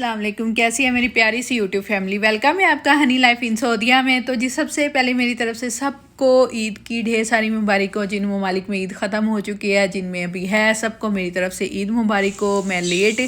अस्सलाम वालेकुम। कैसी है मेरी प्यारी सी यूट्यूब फैमिली। वेलकम है आपका हनी लाइफ इन सऊदीया में। तो जी सबसे पहले मेरी तरफ से सबको ईद की ढेर सारी मुबारक हो। जिन ममालिक में ईद ख़त्म हो चुकी है, जिनमें अभी है, सबको मेरी तरफ से ईद मुबारक हो। मैं लेट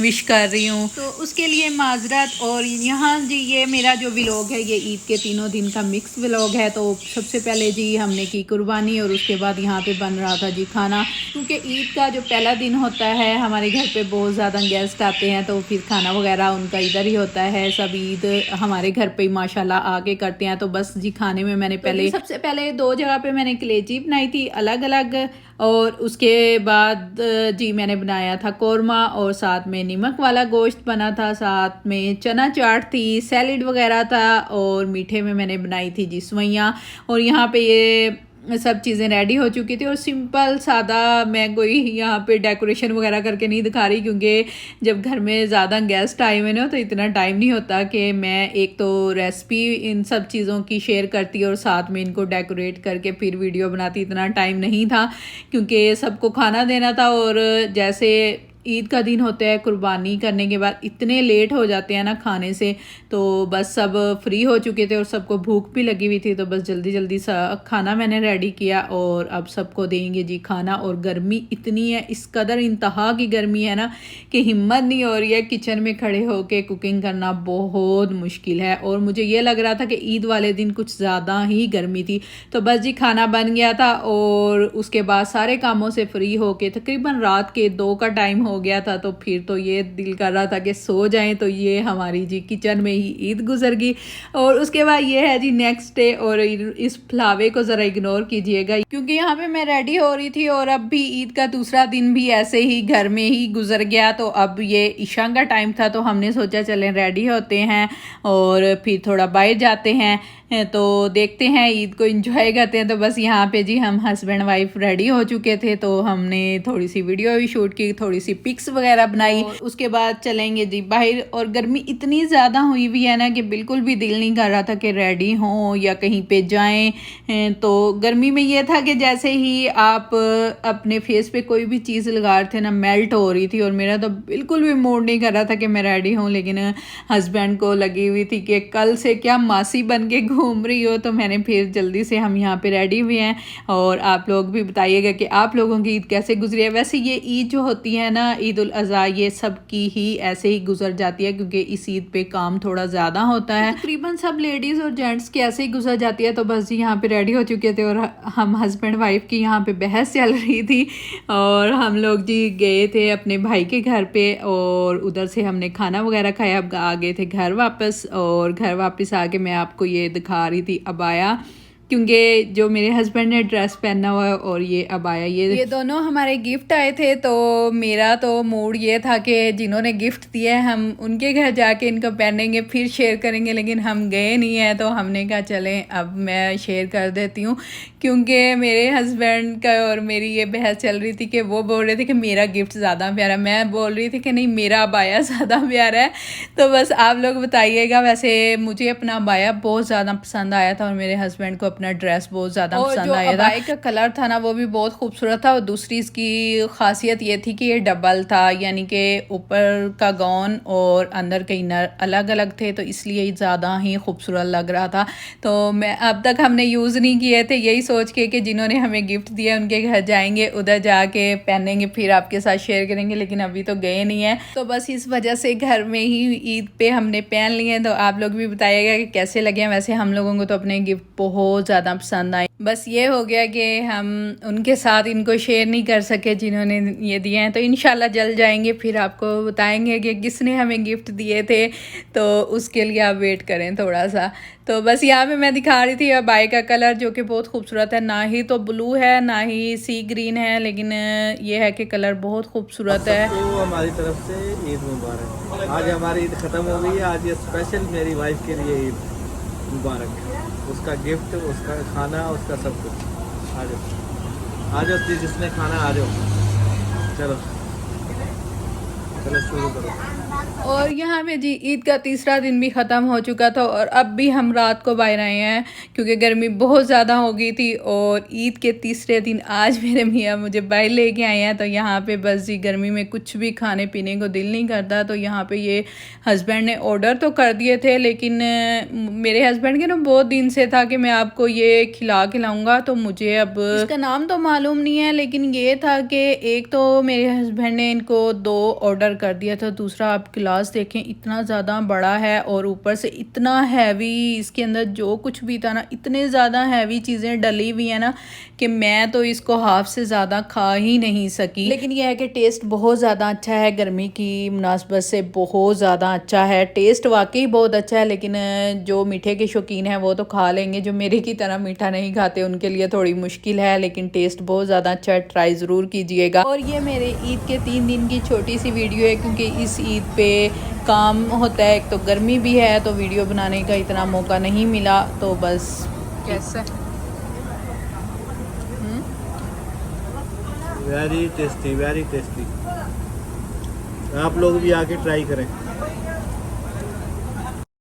विश कर रही हूँ तो उसके लिए माजरत। और यहाँ जी ये मेरा जो व्लॉग है ये ईद के तीनों दिन का मिक्स व्लॉग है। तो सबसे पहले जी हमने की कुर्बानी और उसके बाद यहाँ पे बन रहा था जी खाना। क्योंकि ईद का जो पहला दिन होता है हमारे घर पे बहुत ज़्यादा गेस्ट आते हैं तो फिर खाना वगैरह उनका इधर ही होता है। सब ईद हमारे घर पे ही माशाल्लाह आके करते हैं। तो बस जी खाने में मैंने पहले सबसे पहले 2 जगह पे मैंने कलेजी बनाई थी अलग अलग। और उसके बाद जी मैंने बनाया था कौरमा और साथ में नमक वाला गोश्त बना था, साथ में चना चाट थी, सैलिड वगैरह था और मीठे में मैंने बनाई थी जी सवैयाँ। और यहाँ पे ये सब चीज़ें रेडी हो चुकी थी और सिंपल सादा, मैं कोई यहाँ पे डेकोरेशन वगैरह करके नहीं दिखा रही क्योंकि जब घर में ज़्यादा गेस्ट आए हुए ना तो इतना टाइम नहीं होता कि मैं एक तो रेसिपी इन सब चीज़ों की शेयर करती और साथ में इनको डेकोरेट करके फिर वीडियो बनाती। इतना टाइम नहीं था क्योंकि सबको खाना देना था। और जैसे ईद का दिन होता है कुर्बानी करने के बाद इतने लेट हो जाते हैं ना खाने से, तो बस सब फ्री हो चुके थे और सबको भूख भी लगी हुई थी। तो बस जल्दी जल्दी सा खाना मैंने रेडी किया और अब सबको देंगे जी खाना। और गर्मी इतनी है, इस कदर इंतहा की गर्मी है ना कि हिम्मत नहीं हो रही है किचन में खड़े होके कुकिंग करना, बहुत मुश्किल है। और मुझे ये लग रहा था कि ईद वाले दिन कुछ ज़्यादा ही गर्मी थी। तो बस जी खाना बन गया था और उसके बाद सारे कामों से फ्री होके तकरीबन रात के 2 का टाइम हो गया था। तो फिर तो ये दिल कर रहा था कि सो जाएं। तो ये हमारी जी किचन में ही ईद गुजर गई। और उसके बाद ये है जी नेक्स्ट डे। और इस फ्लावे को ज़रा इग्नोर कीजिएगा क्योंकि यहाँ पे मैं रेडी हो रही थी और अब भी ईद का दूसरा दिन भी ऐसे ही घर में ही गुजर गया। तो अब ये ईशा का टाइम था तो हमने सोचा चलें रेडी होते हैं और फिर थोड़ा बाहर जाते हैं तो देखते हैं ईद को एंजॉय करते हैं। तो बस यहाँ पे जी हम हस्बैंड वाइफ रेडी हो चुके थे तो हमने थोड़ी सी वीडियो भी शूट की, थोड़ी सी पिक्स वगैरह बनाई। उसके बाद चलेंगे जी बाहर। और गर्मी इतनी ज़्यादा हुई हुई है ना कि बिल्कुल भी दिल नहीं कर रहा था कि रेडी हों या कहीं पे जाएं। तो गर्मी में ये था कि जैसे ही आप अपने फेस पे कोई भी चीज़ लगा रहे थे ना मेल्ट हो रही थी। और मेरा तो बिल्कुल भी मूड नहीं कर रहा था कि मैं रेडी हूँ, लेकिन हस्बैंड को लगी हुई थी कि कल से क्या मासी बन के घूम रही हो। तो मैंने फिर जल्दी से हम यहाँ पे रेडी हुए हैं। और आप लोग भी बताइएगा कि आप लोगों की ईद कैसे गुजरी है। वैसे ये ईद जो होती है ना ईद उल अज़हा, ये सब की ही ऐसे ही गुजर जाती है क्योंकि इस ईद पे काम थोड़ा ज़्यादा होता है। तकरीबन सब लेडीज़ और जेंट्स की ऐसे ही गुजर जाती है। तो बस जी यहाँ पे रेडी हो चुके थे और हम हस्बैंड वाइफ की यहाँ पे बहस चल रही थी। और हम लोग जी गए थे अपने भाई के घर पे और उधर से हमने खाना वगैरह खाया। अब आ गए थे घर वापस। और घर वापस आके मैं आपको ये दिखा रही थी अबाया, क्योंकि जो मेरे हस्बैंड ने ड्रेस पहना हुआ है और ये अबाया, ये दोनों हमारे गिफ्ट आए थे। तो मेरा तो मूड ये था कि जिन्होंने गिफ्ट दिया है हम उनके घर जाके इनको पहनेंगे फिर शेयर करेंगे, लेकिन हम गए नहीं हैं। तो हमने कहा चलें अब मैं शेयर कर देती हूँ क्योंकि मेरे हस्बैंड का और मेरी ये बहस चल रही थी कि वो बोल रहे थे कि मेरा गिफ्ट ज़्यादा प्यारा, मैं बोल रही थी कि नहीं मेरा अबाया ज़्यादा प्यारा है। तो बस आप लोग बताइएगा। वैसे मुझे अपना अबाया बहुत ज़्यादा पसंद आया था और मेरे हस्बैंड को अपना ड्रेस बहुत ज़्यादा पसंद आया था। अबाया का कलर था ना वो भी बहुत खूबसूरत था। और दूसरी इसकी खासियत ये थी कि ये डबल था, यानी कि ऊपर का गाउन और अंदर के इनर अलग अलग थे, तो इसलिए ज़्यादा ही खूबसूरत लग रहा था। तो मैं अब तक हमने यूज़ नहीं किए थे, यही सोच के कि जिन्होंने हमें गिफ्ट दिया उनके घर जाएंगे, उधर जाके पहनेंगे फिर आपके साथ शेयर करेंगे, लेकिन अभी तो गए नहीं है। तो बस इस वजह से घर में ही ईद पे हमने पहन लिए। तो आप लोग भी बताइएगा कि कैसे लगे। वैसे हम लोगों को तो अपने गिफ्ट बहुत ज़्यादा पसंद आए। बस ये हो गया कि हम उनके साथ इनको शेयर नहीं कर सके जिन्होंने ये दिए हैं। तो इंशाल्लाह जल्द जाएंगे फिर आपको बताएंगे कि किसने हमें गिफ्ट दिए थे। तो उसके लिए आप वेट करें थोड़ा सा। तो बस यहाँ पे मैं दिखा रही थी अबाया का कलर जो कि बहुत खूबसूरत है। ना ही तो ब्लू है ना ही सी ग्रीन है, लेकिन ये है कि कलर बहुत खूबसूरत है। तो हमारी तरफ से ईद मुबारक। आज हमारी ईद ख़त्म हो गई है। आज ये स्पेशल मेरी वाइफ के लिए ईद मुबारक। उसका गिफ्ट, उसका खाना, उसका सब कुछ। आ जाओ आ जाओ जिसने खाना आ जाओ। चलो चलो शुरू करो। और यहाँ पे जी ईद का तीसरा दिन भी ख़त्म हो चुका था और अब भी हम रात को बाहर आए हैं क्योंकि गर्मी बहुत ज़्यादा हो गई थी। और ईद के तीसरे दिन आज मेरे मियाँ मुझे बाहर लेके आए हैं। तो यहाँ पे बस जी गर्मी में कुछ भी खाने पीने को दिल नहीं करता। तो यहाँ पे ये हस्बैंड ने ऑर्डर तो कर दिए थे, लेकिन मेरे हस्बैंड के ना बहुत दिन से था कि मैं आपको ये खिलाऊँगा। तो मुझे अब इसका नाम तो मालूम नहीं है, लेकिन ये था कि एक तो मेरे हस्बैंड ने इनको 2 ऑर्डर कर दिया था, दूसरा आप गिलास देखें इतना ज़्यादा बड़ा है और ऊपर से इतना हैवी, इसके अंदर जो कुछ भी था ना इतने ज़्यादा हैवी चीज़ें डली हुई है ना कि मैं तो इसको हाफ से ज़्यादा खा ही नहीं सकी। लेकिन यह है कि टेस्ट बहुत ज़्यादा अच्छा है, गर्मी की मुनासबत से बहुत ज़्यादा अच्छा है, टेस्ट वाकई बहुत अच्छा है। लेकिन जो मीठे के शौकीन हैं वो तो खा लेंगे, जो मेरे की तरह मीठा नहीं खाते उनके लिए थोड़ी मुश्किल है, लेकिन टेस्ट बहुत ज़्यादा अच्छा है, ट्राई ज़रूर कीजिएगा। और ये मेरे ईद के 3 दिन की छोटी सी वीडियो है क्योंकि इस ईद पे काम होता है, एक तो गर्मी भी है तो वीडियो बनाने का इतना मौका नहीं मिला। तो बस कैसा वेरी टेस्टी, वेरी टेस्टी। आप लोग भी आके ट्राई करें।